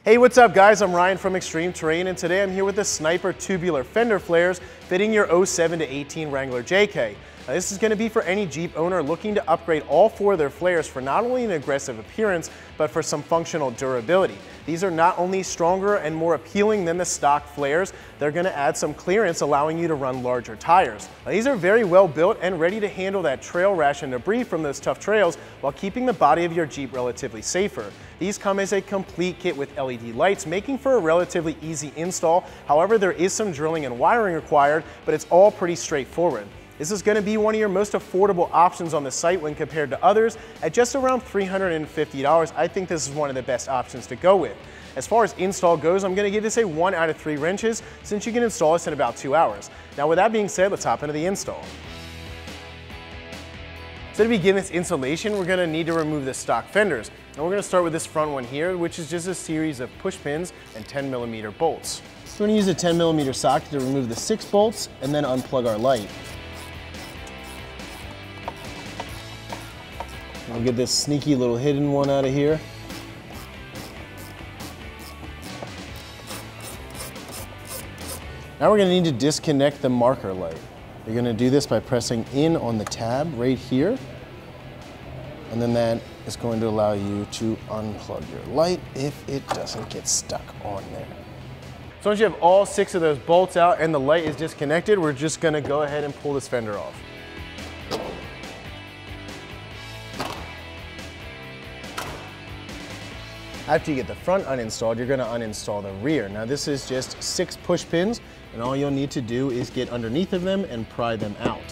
Hey, what's up guys? I'm Ryan from Extreme Terrain, and today I'm here with the Sniper tubular fender flares fitting your 07 to 18 Wrangler JK. Now, this is going to be for any Jeep owner looking to upgrade all four of their flares for not only an aggressive appearance, but for some functional durability. These are not only stronger and more appealing than the stock flares, they're going to add some clearance, allowing you to run larger tires. Now, these are very well built and ready to handle that trail rash and debris from those tough trails while keeping the body of your Jeep relatively safer. These come as a complete kit with LED lights, making for a relatively easy install. However, there is some drilling and wiring required, but it's all pretty straightforward. This is going to be one of your most affordable options on the site when compared to others. At just around $350, I think this is one of the best options to go with. As far as install goes, I'm going to give this a 1 out of 3 wrenches, since you can install this in about 2 hours. Now with that being said, let's hop into the install. So to begin this installation, we're going to need to remove the stock fenders. And we're going to start with this front one here, which is just a series of push pins and 10mm bolts. So we're going to use a 10mm socket to remove the 6 bolts and then unplug our light. We'll get this sneaky little hidden one out of here. Now we're going to need to disconnect the marker light. You're going to do this by pressing in on the tab right here, and then that is going to allow you to unplug your light if it doesn't get stuck on there. So once you have all 6 of those bolts out and the light is disconnected, we're just going to go ahead and pull this fender off. After you get the front uninstalled, you're going to uninstall the rear. Now this is just 6 push pins, and all you'll need to do is get underneath of them and pry them out.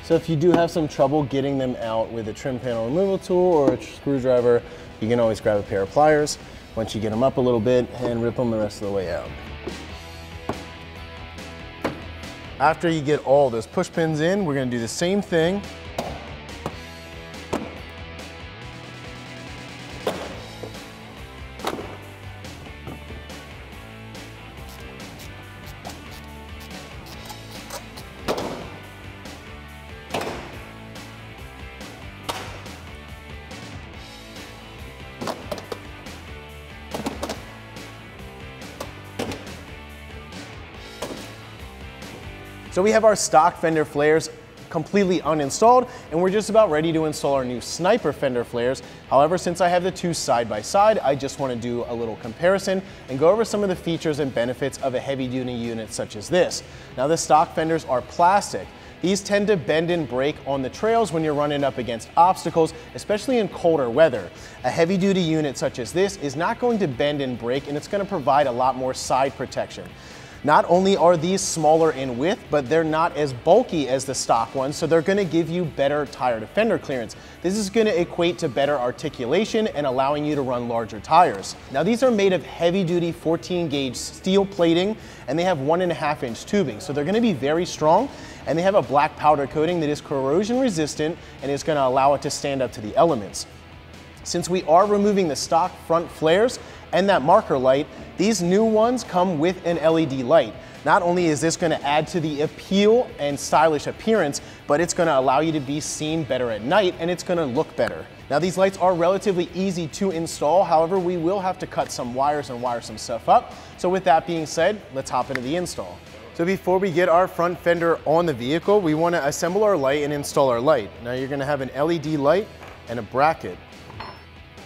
So if you do have some trouble getting them out with a trim panel removal tool or a screwdriver, you can always grab a pair of pliers once you get them up a little bit and rip them the rest of the way out. After you get all those push pins in, we're going to do the same thing. So we have our stock fender flares completely uninstalled, and we're just about ready to install our new Sniper fender flares. However, since I have the two side by side, I just want to do a little comparison and go over some of the features and benefits of a heavy duty unit such as this. Now the stock fenders are plastic. These tend to bend and break on the trails when you're running up against obstacles, especially in colder weather. A heavy duty unit such as this is not going to bend and break, and it's going to provide a lot more side protection. Not only are these smaller in width, but they're not as bulky as the stock ones, so they're going to give you better tire to fender clearance. This is going to equate to better articulation and allowing you to run larger tires. Now these are made of heavy duty 14 gauge steel plating, and they have 1.5 inch tubing, so they're going to be very strong, and they have a black powder coating that is corrosion resistant and is going to allow it to stand up to the elements. Since we are removing the stock front flares and that marker light, these new ones come with an LED light. Not only is this going to add to the appeal and stylish appearance, but it's going to allow you to be seen better at night, and it's going to look better. Now these lights are relatively easy to install, however we will have to cut some wires and wire some stuff up. So with that being said, let's hop into the install. So before we get our front fender on the vehicle, we want to assemble our light and install our light. Now you're going to have an LED light and a bracket.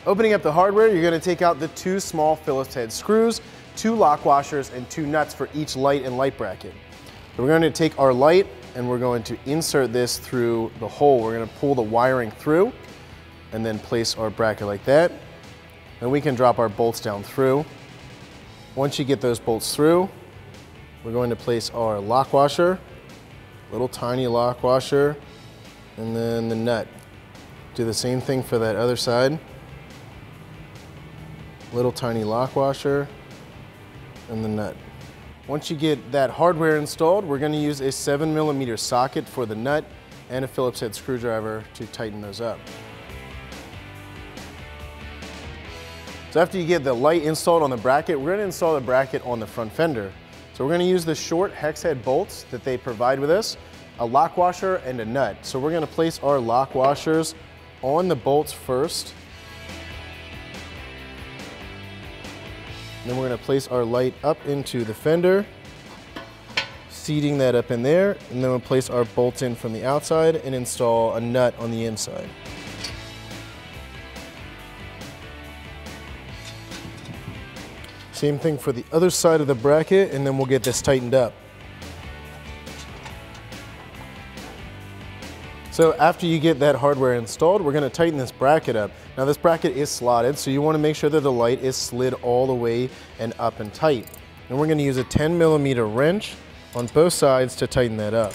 Opening up the hardware, you're going to take out the 2 small Phillips head screws, 2 lock washers, and 2 nuts for each light and light bracket. So we're going to take our light and we're going to insert this through the hole. We're going to pull the wiring through and then place our bracket like that. Then we can drop our bolts down through. Once you get those bolts through, we're going to place our lock washer, little tiny lock washer, and then the nut. Do the same thing for that other side. Little tiny lock washer and the nut. Once you get that hardware installed, we're going to use a 7mm socket for the nut and a Phillips head screwdriver to tighten those up. So after you get the light installed on the bracket, we're going to install the bracket on the front fender. So we're going to use the short hex head bolts that they provide with us, a lock washer and a nut. So we're going to place our lock washers on the bolts first. Then we're going to place our light up into the fender, seating that up in there, and then we'll place our bolts in from the outside and install a nut on the inside. Same thing for the other side of the bracket, and then we'll get this tightened up. So after you get that hardware installed, we're going to tighten this bracket up. Now this bracket is slotted, so you want to make sure that the light is slid all the way and up and tight. And we're going to use a 10mm wrench on both sides to tighten that up.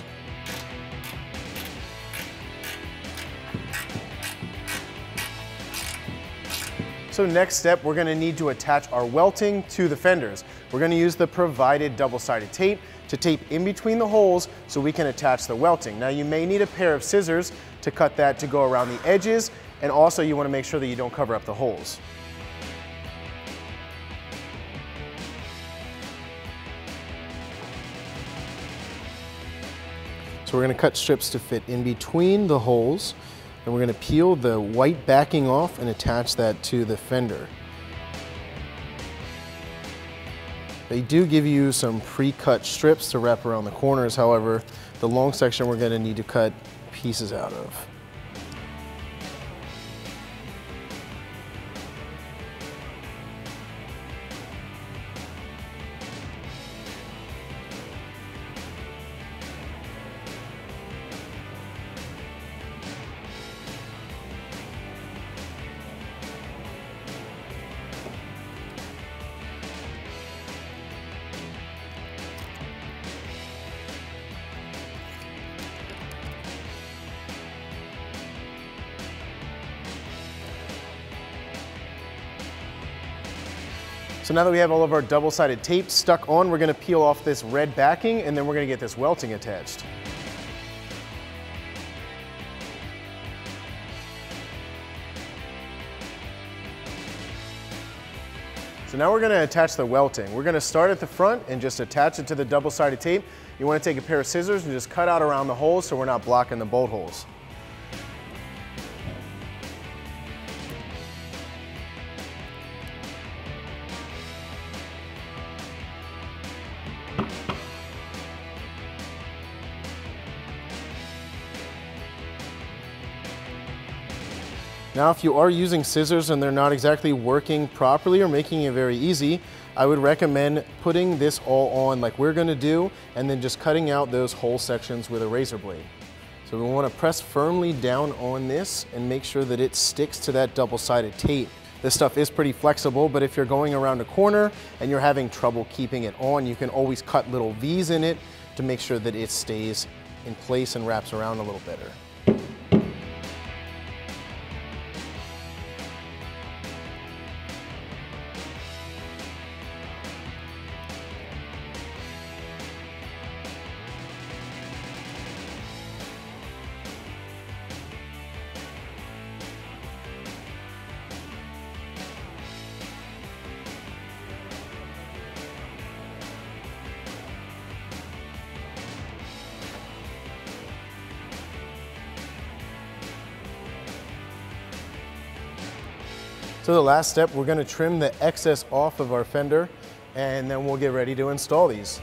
So next step, we're going to need to attach our welting to the fenders. We're going to use the provided double-sided tape to tape in between the holes so we can attach the welting. Now you may need a pair of scissors to cut that to go around the edges, and also you want to make sure that you don't cover up the holes. So we're going to cut strips to fit in between the holes, and we're going to peel the white backing off and attach that to the fender. They do give you some pre-cut strips to wrap around the corners, however, the long section we're going to need to cut pieces out of. So now that we have all of our double-sided tape stuck on, we're going to peel off this red backing, and then we're going to get this welting attached. So now we're going to attach the welting. We're going to start at the front and just attach it to the double-sided tape. You want to take a pair of scissors and just cut out around the holes so we're not blocking the bolt holes. Now, if you are using scissors and they're not exactly working properly or making it very easy, I would recommend putting this all on like we're going to do, and then just cutting out those hole sections with a razor blade. So we want to press firmly down on this and make sure that it sticks to that double-sided tape. This stuff is pretty flexible, but if you're going around a corner and you're having trouble keeping it on, you can always cut little V's in it to make sure that it stays in place and wraps around a little better. So the last step, we're going to trim the excess off of our fender, and then we'll get ready to install these.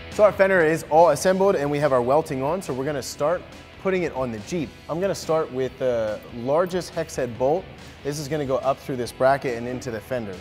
So our fender is all assembled and we have our welting on, so we're going to start putting it on the Jeep. I'm going to start with the largest hex head bolt. This is going to go up through this bracket and into the fender.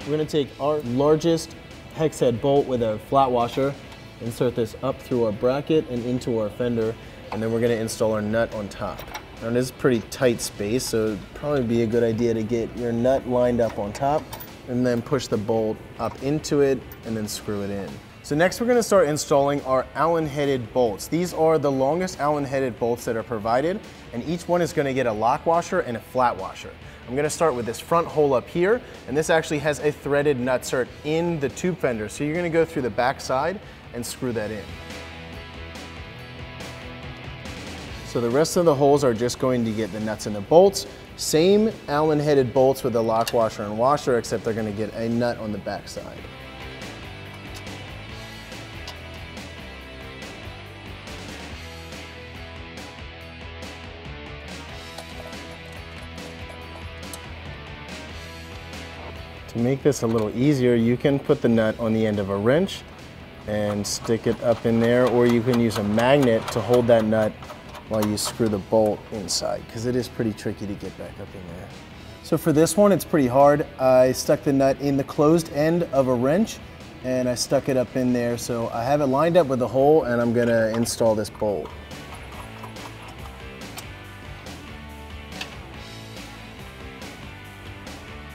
We're going to take our largest hex head bolt with a flat washer, insert this up through our bracket and into our fender, and then we're going to install our nut on top. Now this is pretty tight space, so it'd probably be a good idea to get your nut lined up on top and then push the bolt up into it and then screw it in. So next we're going to start installing our Allen-headed bolts. These are the longest Allen-headed bolts that are provided, and each one is going to get a lock washer and a flat washer. I'm going to start with this front hole up here, and this actually has a threaded nutsert in the tube fender, so you're going to go through the back side and screw that in. So the rest of the holes are just going to get the nuts and the bolts. Same Allen-headed bolts with the lock washer and washer, except they're going to get a nut on the back side. To make this a little easier, you can put the nut on the end of a wrench and stick it up in there, or you can use a magnet to hold that nut while you screw the bolt inside, because it is pretty tricky to get back up in there. So for this one, it's pretty hard. I stuck the nut in the closed end of a wrench and I stuck it up in there. So I have it lined up with the hole and I'm gonna install this bolt.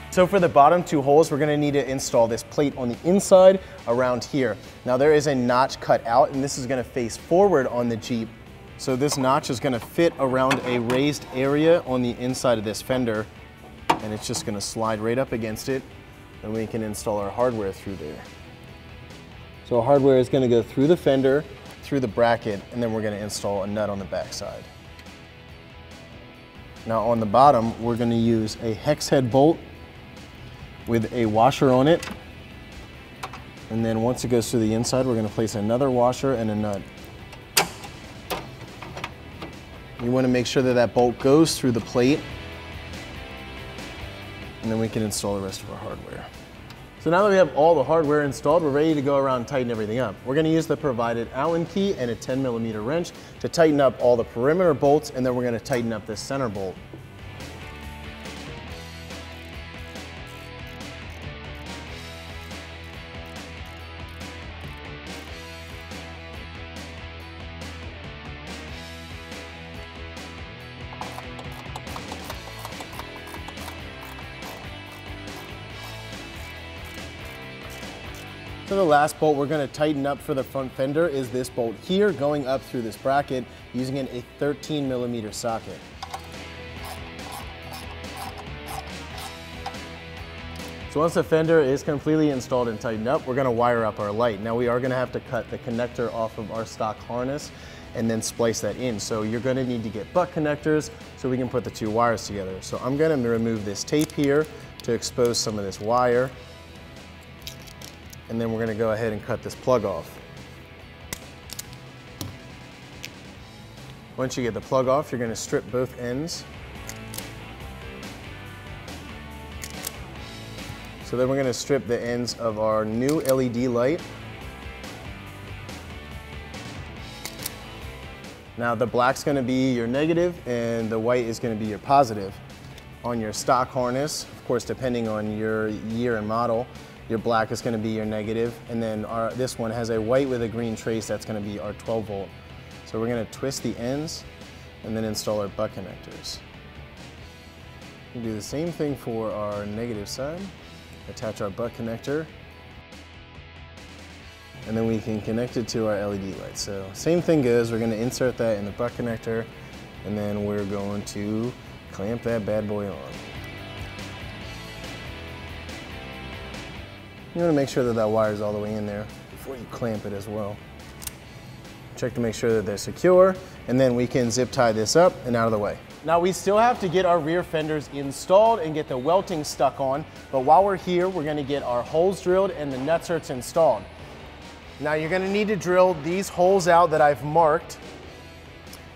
So for the bottom two holes, we're gonna need to install this plate on the inside around here. Now there is a notch cut out and this is gonna face forward on the Jeep. So this notch is gonna fit around a raised area on the inside of this fender, and it's just gonna slide right up against it, and we can install our hardware through there. So our hardware is gonna go through the fender, through the bracket, and then we're gonna install a nut on the back side. Now on the bottom, we're gonna use a hex head bolt with a washer on it. And then once it goes through the inside, we're gonna place another washer and a nut. You wanna make sure that that bolt goes through the plate, and then we can install the rest of our hardware. So now that we have all the hardware installed, we're ready to go around and tighten everything up. We're gonna use the provided Allen key and a 10mm wrench to tighten up all the perimeter bolts, and then we're gonna tighten up this center bolt. So the last bolt we're going to tighten up for the front fender is this bolt here, going up through this bracket using a 13mm socket. So once the fender is completely installed and tightened up, we're going to wire up our light. Now we are going to have to cut the connector off of our stock harness and then splice that in. So you're going to need to get butt connectors so we can put the two wires together. So I'm going to remove this tape here to expose some of this wire. And then we're gonna go ahead and cut this plug off. Once you get the plug off, you're gonna strip both ends. So then we're gonna strip the ends of our new LED light. Now the black's gonna be your negative and the white is gonna be your positive. On your stock harness, of course, depending on your year and model, your black is going to be your negative, and then this one has a white with a green trace, that's going to be our 12 volt. So we're going to twist the ends and then install our butt connectors. We do the same thing for our negative side. Attach our butt connector, and then we can connect it to our LED light. So same thing goes, we're going to insert that in the butt connector, and then we're going to clamp that bad boy on. You want to make sure that that wire is all the way in there before you clamp it as well. Check to make sure that they're secure, and then we can zip tie this up and out of the way. Now we still have to get our rear fenders installed and get the welting stuck on, but while we're here, we're going to get our holes drilled and the nutserts installed. Now you're going to need to drill these holes out that I've marked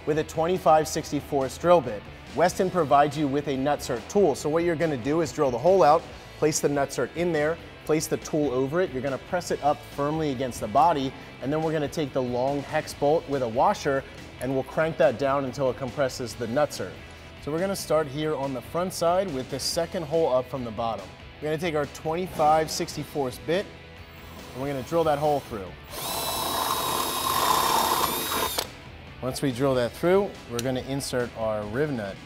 with a 25/64 drill bit. Weston provides you with a nutsert tool, so what you're going to do is drill the hole out, place the nutsert in there, place the tool over it, you're gonna press it up firmly against the body, and then we're gonna take the long hex bolt with a washer and we'll crank that down until it compresses the nutsert. So we're gonna start here on the front side with the second hole up from the bottom. We're gonna take our 25/64 bit and we're gonna drill that hole through. Once we drill that through, we're gonna insert our riv nut.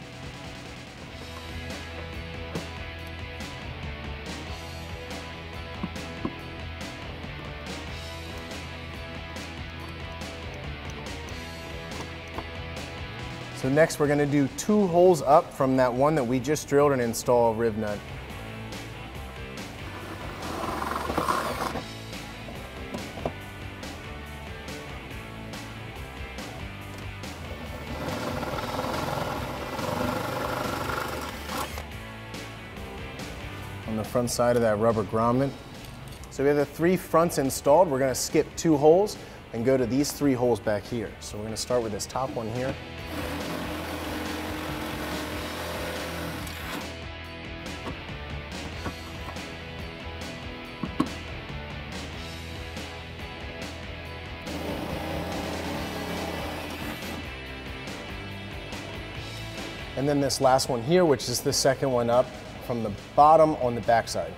So next we're going to do 2 holes up from that one that we just drilled and install a riv nut. On the front side of that rubber grommet. So we have the 3 fronts installed. We're going to skip 2 holes and go to these 3 holes back here. So we're going to start with this top one here. And then this last one here, which is the second one up from the bottom on the backside.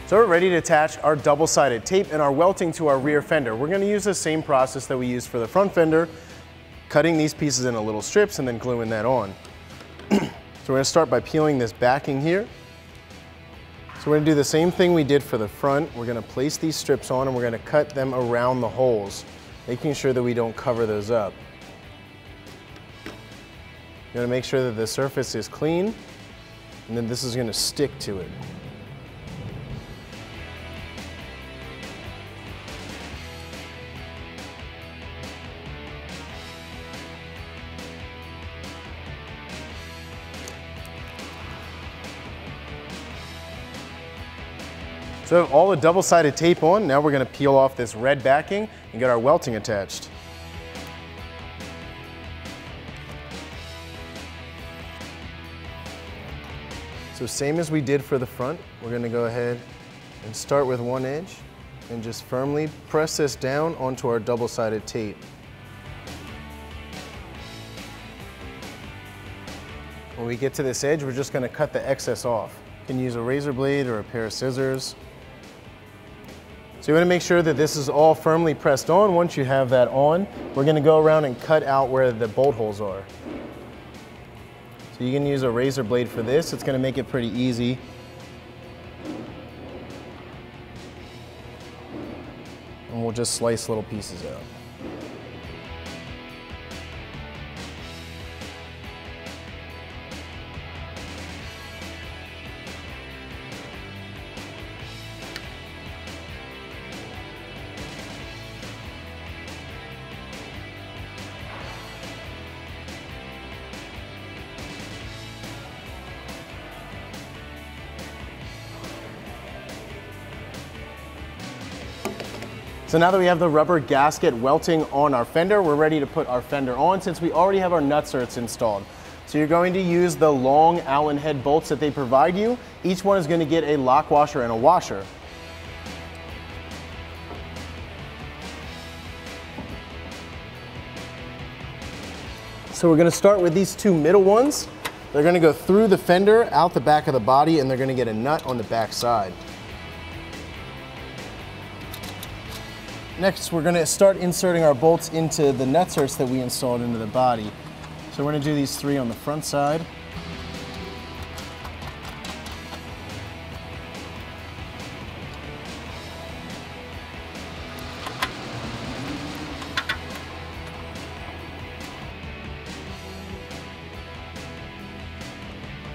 So we're ready to attach our double-sided tape and our welting to our rear fender. We're gonna use the same process that we used for the front fender, cutting these pieces into little strips and then gluing that on. So we're gonna start by peeling this backing here. So we're gonna do the same thing we did for the front. We're gonna place these strips on and we're gonna cut them around the holes, making sure that we don't cover those up. You're gonna make sure that the surface is clean, and then this is gonna stick to it. So all the double-sided tape on, now we're gonna peel off this red backing and get our welting attached. So same as we did for the front, we're gonna go ahead and start with one edge and just firmly press this down onto our double-sided tape. When we get to this edge, we're just gonna cut the excess off. You can use a razor blade or a pair of scissors. So you want to make sure that this is all firmly pressed on. Once you have that on, we're going to go around and cut out where the bolt holes are. So you can use a razor blade for this. It's going to make it pretty easy. And we'll just slice little pieces out. So now that we have the rubber gasket welting on our fender, we're ready to put our fender on since we already have our nutserts installed. So you're going to use the long Allen head bolts that they provide you. Each one is going to get a lock washer and a washer. So we're going to start with these two middle ones. They're going to go through the fender, out the back of the body, and they're going to get a nut on the back side. Next, we're going to start inserting our bolts into the nutserts that we installed into the body. So we're going to do these three on the front side.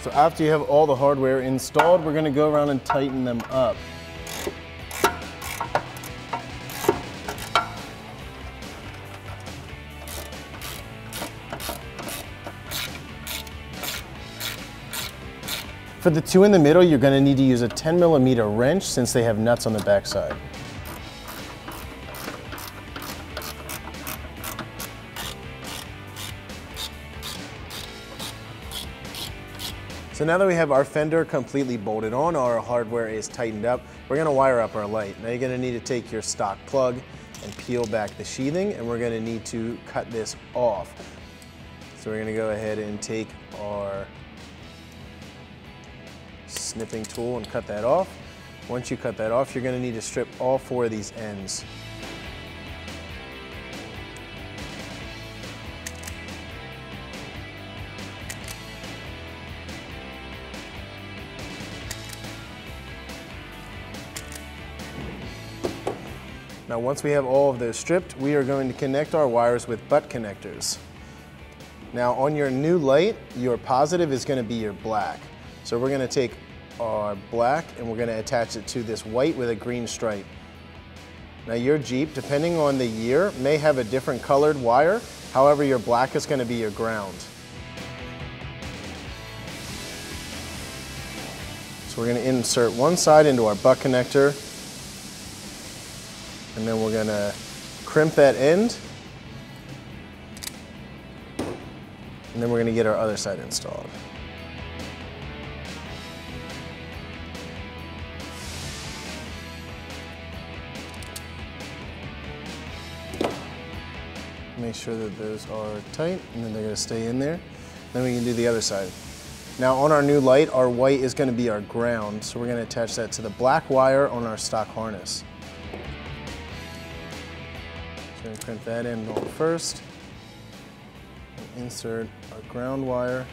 So after you have all the hardware installed, we're going to go around and tighten them up. For the two in the middle, you're going to need to use a 10mm wrench since they have nuts on the back side. So now that we have our fender completely bolted on, our hardware is tightened up, we're going to wire up our light. Now you're going to need to take your stock plug and peel back the sheathing, and we're going to need to cut this off. So we're going to go ahead and take our snipping tool and cut that off. Once you cut that off, you're going to need to strip all four of these ends. Now once we have all of those stripped, we are going to connect our wires with butt connectors. Now on your new light, your positive is going to be your black. So we're going to take our black and we're going to attach it to this white with a green stripe. Now your Jeep, depending on the year, may have a different colored wire. However, your black is going to be your ground. So we're going to insert one side into our butt connector, and then we're going to crimp that end, and then we're going to get our other side installed. make sure that those are tight, and then they're gonna stay in there. Then we can do the other side. Now on our new light, our white is gonna be our ground, so we're gonna attach that to the black wire on our stock harness. So we're gonna crimp that end on first, and insert our ground wire.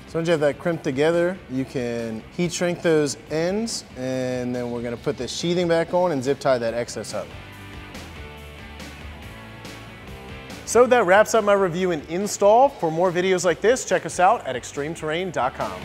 So once you have that crimped together, you can heat shrink those ends, and then we're gonna put the sheathing back on and zip tie that excess up. So that wraps up my review and install. For more videos like this, check us out at extremeterrain.com.